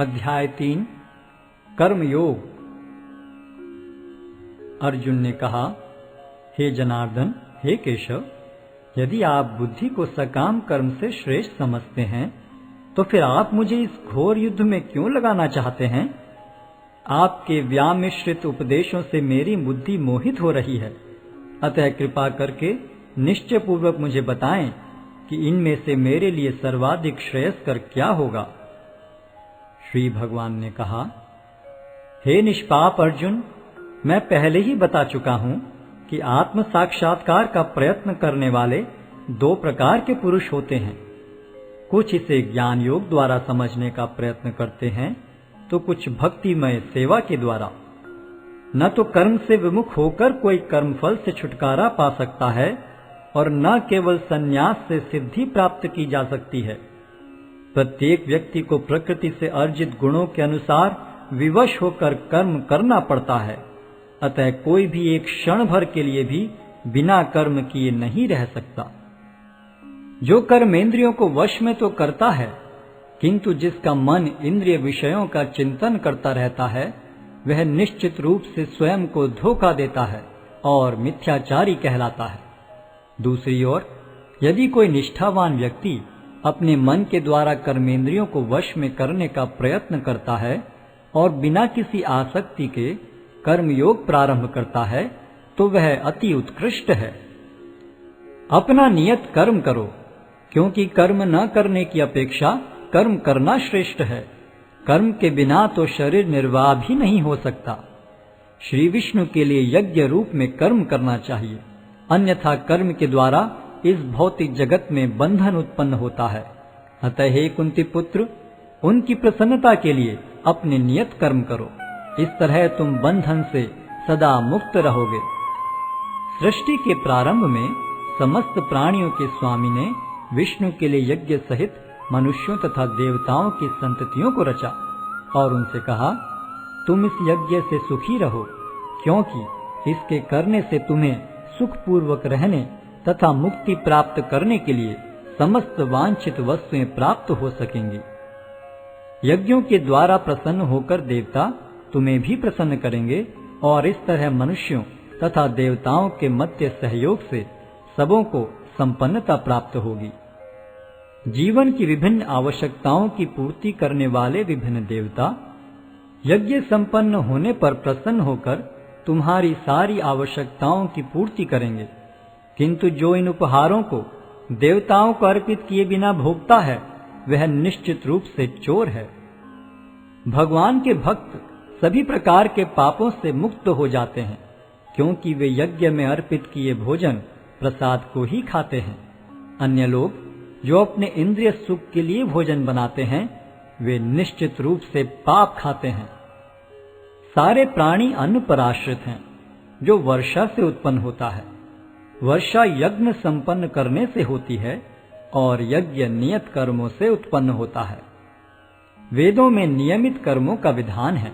अध्याय 3 कर्मयोग। अर्जुन ने कहा, हे जनार्दन, हे केशव, यदि आप बुद्धि को सकाम कर्म से श्रेष्ठ समझते हैं तो फिर आप मुझे इस घोर युद्ध में क्यों लगाना चाहते हैं? आपके व्यामिश्रित उपदेशों से मेरी बुद्धि मोहित हो रही है, अतः कृपा करके निश्चय पूर्वक मुझे बताएं कि इनमें से मेरे लिए सर्वाधिक श्रेयस्कर क्या होगा। श्री भगवान ने कहा, हे निष्पाप अर्जुन, मैं पहले ही बता चुका हूं कि आत्म साक्षात्कार का प्रयत्न करने वाले दो प्रकार के पुरुष होते हैं। कुछ इसे ज्ञान योग द्वारा समझने का प्रयत्न करते हैं तो कुछ भक्तिमय सेवा के द्वारा। न तो कर्म से विमुख होकर कोई कर्मफल से छुटकारा पा सकता है और न केवल संन्यास से सिद्धि प्राप्त की जा सकती है। प्रत्येक व्यक्ति को प्रकृति से अर्जित गुणों के अनुसार विवश होकर कर्म करना पड़ता है, अतः कोई भी एक क्षण भर के लिए भी बिना कर्म किए नहीं रह सकता। जो कर्मेंद्रियों को वश में तो करता है, किंतु जिसका मन इंद्रिय विषयों का चिंतन करता रहता है, वह निश्चित रूप से स्वयं को धोखा देता है और मिथ्याचारी कहलाता है। दूसरी ओर, यदि कोई निष्ठावान व्यक्ति अपने मन के द्वारा कर्मेंद्रियों को वश में करने का प्रयत्न करता है और बिना किसी आसक्ति के कर्मयोग प्रारंभ करता है, तो वह अति उत्कृष्ट है। अपना नियत कर्म करो, क्योंकि कर्म न करने की अपेक्षा कर्म करना श्रेष्ठ है। कर्म के बिना तो शरीर निर्वाह भी नहीं हो सकता। श्री विष्णु के लिए यज्ञ रूप में कर्म करना चाहिए, अन्यथा कर्म के द्वारा इस भौतिक जगत में बंधन उत्पन्न होता है। अतः हे कुंती पुत्र, उनकी प्रसन्नता के लिए अपने नियत कर्म करो, इस तरह तुम बंधन से सदा मुक्त रहोगे। सृष्टि के प्रारंभ में समस्त प्राणियों के स्वामी ने विष्णु के लिए यज्ञ सहित मनुष्यों तथा देवताओं की संततियों को रचा और उनसे कहा, तुम इस यज्ञ से सुखी रहो, क्योंकि इसके करने से तुम्हें सुखपूर्वक रहने तथा मुक्ति प्राप्त करने के लिए समस्त वांछित वस्तुएं प्राप्त हो सकेंगी। यज्ञों के द्वारा प्रसन्न होकर देवता तुम्हें भी प्रसन्न करेंगे और इस तरह मनुष्यों तथा देवताओं के मध्य सहयोग से सबों को संपन्नता प्राप्त होगी। जीवन की विभिन्न आवश्यकताओं की पूर्ति करने वाले विभिन्न देवता यज्ञ संपन्न होने पर प्रसन्न होकर तुम्हारी सारी आवश्यकताओं की पूर्ति करेंगे, किंतु जो इन उपहारों को देवताओं को अर्पित किए बिना भोगता है, वह निश्चित रूप से चोर है। भगवान के भक्त सभी प्रकार के पापों से मुक्त हो जाते हैं, क्योंकि वे यज्ञ में अर्पित किए भोजन प्रसाद को ही खाते हैं। अन्य लोग जो अपने इंद्रिय सुख के लिए भोजन बनाते हैं, वे निश्चित रूप से पाप खाते हैं। सारे प्राणी अन्न पर आश्रित हैं, जो वर्षा से उत्पन्न होता है। वर्षा यज्ञ संपन्न करने से होती है और यज्ञ नियत कर्मों से उत्पन्न होता है। वेदों में नियमित कर्मों का विधान है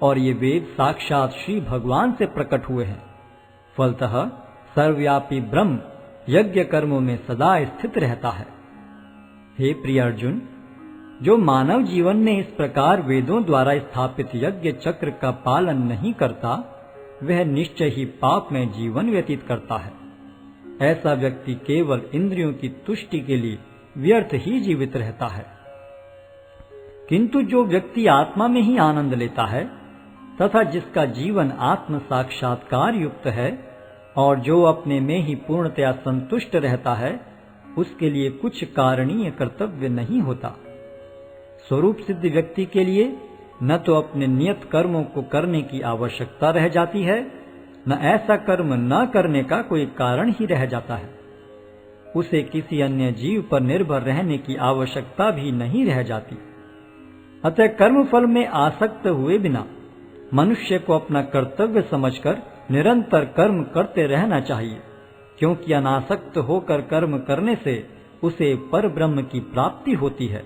और ये वेद साक्षात श्री भगवान से प्रकट हुए हैं। फलतः सर्वव्यापी ब्रह्म यज्ञ कर्मों में सदा स्थित रहता है। हे प्रिय अर्जुन, जो मानव जीवन में इस प्रकार वेदों द्वारा स्थापित यज्ञ चक्र का पालन नहीं करता, वह निश्चय ही पाप में जीवन व्यतीत करता है। ऐसा व्यक्ति केवल इंद्रियों की तुष्टि के लिए व्यर्थ ही जीवित रहता है। किंतु जो व्यक्ति आत्मा में ही आनंद लेता है तथा जिसका जीवन आत्म साक्षात्कार युक्त है और जो अपने में ही पूर्णतया संतुष्ट रहता है, उसके लिए कुछ कारणीय कर्तव्य नहीं होता। स्वरूप सिद्ध व्यक्ति के लिए न तो अपने नियत कर्मों को करने की आवश्यकता रह जाती है, न ऐसा कर्म न करने का कोई कारण ही रह जाता है। उसे किसी अन्य जीव पर निर्भर रहने की आवश्यकता भी नहीं रह जाती। अतः कर्म फल में आसक्त हुए बिना मनुष्य को अपना कर्तव्य समझकर निरंतर कर्म करते रहना चाहिए, क्योंकि अनासक्त होकर कर्म करने से उसे पर ब्रह्म की प्राप्ति होती है।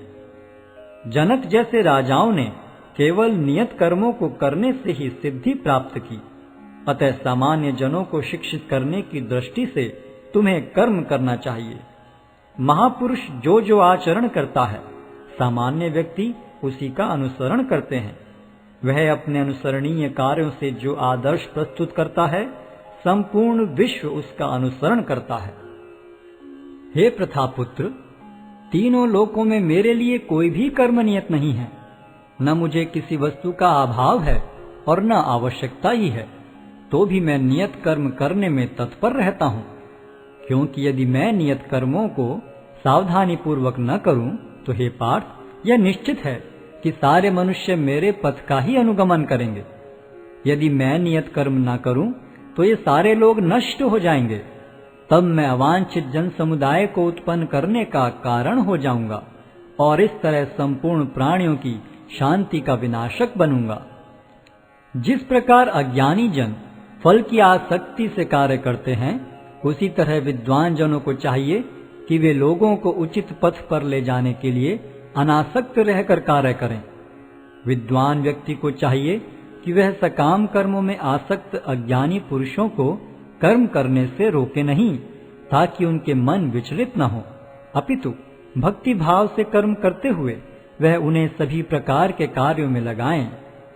जनक जैसे राजाओं ने केवल नियत कर्मों को करने से ही सिद्धि प्राप्त की। अतः सामान्य जनों को शिक्षित करने की दृष्टि से तुम्हें कर्म करना चाहिए। महापुरुष जो जो आचरण करता है, सामान्य व्यक्ति उसी का अनुसरण करते हैं। वह अपने अनुसरणीय कार्यों से जो आदर्श प्रस्तुत करता है, संपूर्ण विश्व उसका अनुसरण करता है। हे प्रथापुत्र, तीनों लोकों में मेरे लिए कोई भी कर्म नियत नहीं है। न मुझे किसी वस्तु का अभाव है और न आवश्यकता ही है, तो भी मैं नियत कर्म करने में तत्पर रहता हूँ। क्योंकि यदि मैं नियत कर्मों को सावधानी पूर्वक न करूं, तो हे पार्थ, यह निश्चित है कि सारे मनुष्य मेरे पथ का ही अनुगमन करेंगे। यदि मैं नियत कर्म न करूं, तो ये सारे लोग नष्ट हो जाएंगे। तब मैं अवांछित जन समुदाय को उत्पन्न करने का कारण हो जाऊंगा और इस तरह संपूर्ण प्राणियों की शांति का विनाशक बनूंगा। जिस प्रकार अज्ञानी जन फल की आसक्ति से कार्य करते हैं, उसी तरह विद्वान जनों को चाहिए कि वे लोगों को उचित पथ पर ले जाने के लिए अनासक्त रहकर कार्य करें। विद्वान व्यक्ति को चाहिए कि वह सकाम कर्मों में आसक्त अज्ञानी पुरुषों को कर्म करने से रोके नहीं, ताकि उनके मन विचलित न हो, अपितु भक्ति भाव से कर्म करते हुए वह उन्हें सभी प्रकार के कार्यों में लगाएं,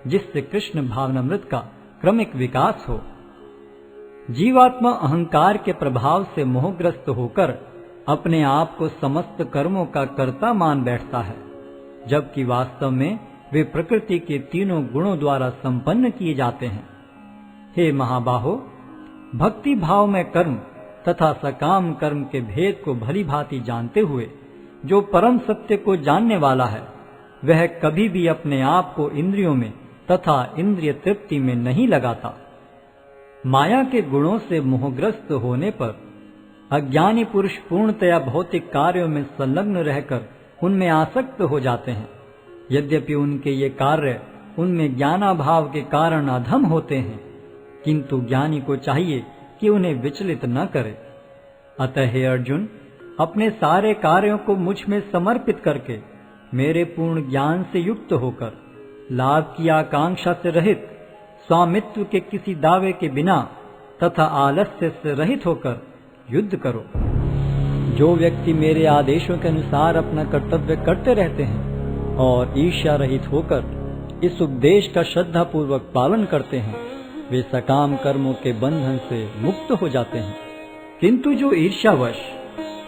जिससे कृष्ण भावनामृत का क्रमिक विकास हो। जीवात्मा अहंकार के प्रभाव से मोहग्रस्त होकर अपने आप को समस्त कर्मों का कर्ता मान बैठता है, जबकि वास्तव में वे प्रकृति के तीनों गुणों द्वारा संपन्न किए जाते हैं। हे महाबाहो, भक्ति भाव में कर्म तथा सकाम कर्म के भेद को भली भांति जानते हुए जो परम सत्य को जानने वाला है, वह कभी भी अपने आप को इंद्रियों में तथा इंद्रिय तृप्ति में नहीं लगाता। माया के गुणों से मोहग्रस्त होने पर अज्ञानी पुरुष पूर्णतया भौतिक कार्यों में संलग्न रहकर उनमें आसक्त हो जाते हैं। यद्यपि उनके ये कार्य उनमें ज्ञानाभाव के कारण अधम होते हैं, किंतु ज्ञानी को चाहिए कि उन्हें विचलित न करे। अतः हे अर्जुन, अपने सारे कार्यों को मुझ में समर्पित करके मेरे पूर्ण ज्ञान से युक्त होकर लाभ की आकांक्षा से रहित, स्वामित्व के किसी दावे के बिना तथा आलस्य से रहित होकर युद्ध करो। जो व्यक्ति मेरे आदेशों के अनुसार अपना कर्तव्य करते रहते हैं और ईर्ष्या रहित होकर इस उपदेश का श्रद्धा पूर्वक पालन करते हैं, वे सकाम कर्मों के बंधन से मुक्त हो जाते हैं। किंतु जो ईर्ष्यावश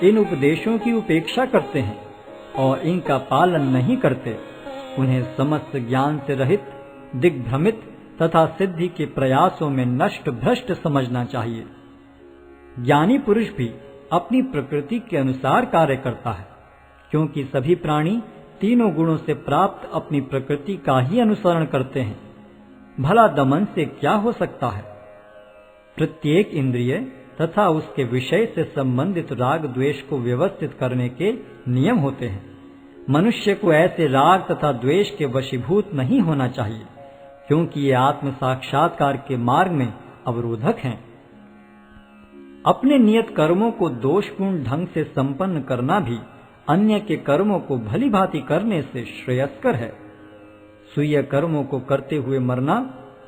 इन उपदेशों की उपेक्षा करते हैं और इनका पालन नहीं करते, उन्हें समस्त ज्ञान से रहित, दिग्भ्रमित तथा सिद्धि के प्रयासों में नष्ट भ्रष्ट समझना चाहिए। ज्ञानी पुरुष भी अपनी प्रकृति के अनुसार कार्य करता है, क्योंकि सभी प्राणी तीनों गुणों से प्राप्त अपनी प्रकृति का ही अनुसरण करते हैं। भला दमन से क्या हो सकता है? प्रत्येक इंद्रिय तथा उसके विषय से संबंधित राग द्वेष को व्यवस्थित करने के नियम होते हैं। मनुष्य को ऐसे राग तथा द्वेष के वशीभूत नहीं होना चाहिए, क्योंकि ये आत्म साक्षात्कार के मार्ग में अवरोधक हैं। अपने नियत कर्मों को दोषपूर्ण ढंग से संपन्न करना भी अन्य के कर्मों को भली भांति करने से श्रेयस्कर है। स्वीय कर्मों को करते हुए मरना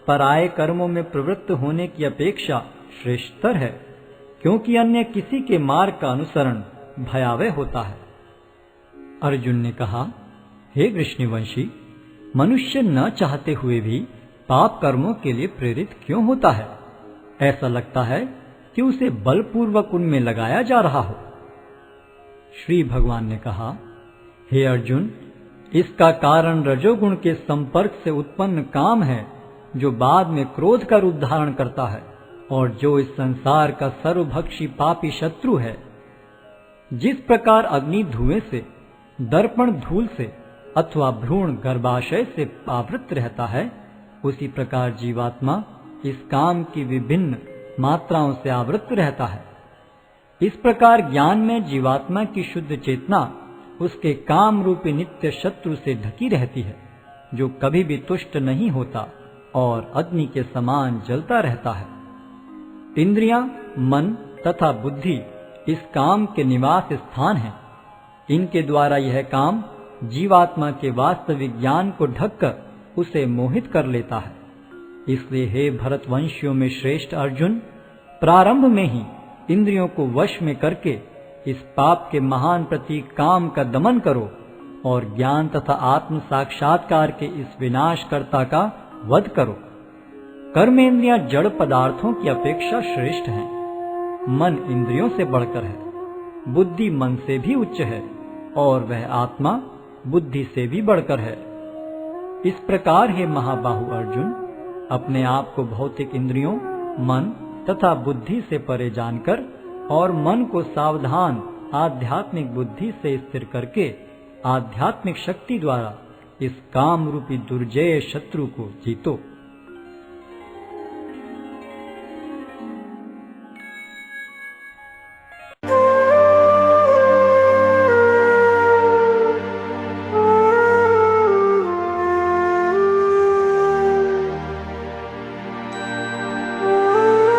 पराये कर्मों में प्रवृत्त होने की अपेक्षा श्रेष्ठतर है, क्योंकि अन्य किसी के मार्ग का अनुसरण भयावह होता है। अर्जुन ने कहा, हे वृष्णिवंशी, मनुष्य न चाहते हुए भी पाप कर्मों के लिए प्रेरित क्यों होता है? ऐसा लगता है कि उसे बलपूर्वक उनमें लगाया जा रहा हो। श्री भगवान ने कहा, हे अर्जुन, इसका कारण रजोगुण के संपर्क से उत्पन्न काम है, जो बाद में क्रोध का रूप धारण करता है और जो इस संसार का सर्वभक्षी पापी शत्रु है। जिस प्रकार अग्नि धुएं से, दर्पण धूल से अथवा भ्रूण गर्भाशय से आवृत रहता है, उसी प्रकार जीवात्मा इस काम की विभिन्न मात्राओं से आवृत रहता है। इस प्रकार ज्ञान में जीवात्मा की शुद्ध चेतना उसके काम रूपी नित्य शत्रु से ढकी रहती है, जो कभी भी तुष्ट नहीं होता और अग्नि के समान जलता रहता है। इंद्रियां, मन तथा बुद्धि इस काम के निवास स्थान हैं। इनके द्वारा यह काम जीवात्मा के वास्तविक ज्ञान को ढककर उसे मोहित कर लेता है। इसलिए हे भरतवंशियों में श्रेष्ठ अर्जुन, प्रारंभ में ही इंद्रियों को वश में करके इस पाप के महान प्रतीक काम का दमन करो, और ज्ञान तथा आत्म साक्षात्कार के इस विनाशकर्ता का वध करो। कर्मेंद्रियां जड़ पदार्थों की अपेक्षा श्रेष्ठ हैं। मन इंद्रियों से बढ़कर है, बुद्धि मन से भी उच्च है और वह आत्मा बुद्धि से भी बढ़कर है। इस प्रकार हे महाबाहु अर्जुन, अपने आप को भौतिक इंद्रियों, मन तथा बुद्धि से परे जानकर और मन को सावधान आध्यात्मिक बुद्धि से स्थिर करके आध्यात्मिक शक्ति द्वारा इस काम रूपी दुर्जय शत्रु को जीतो।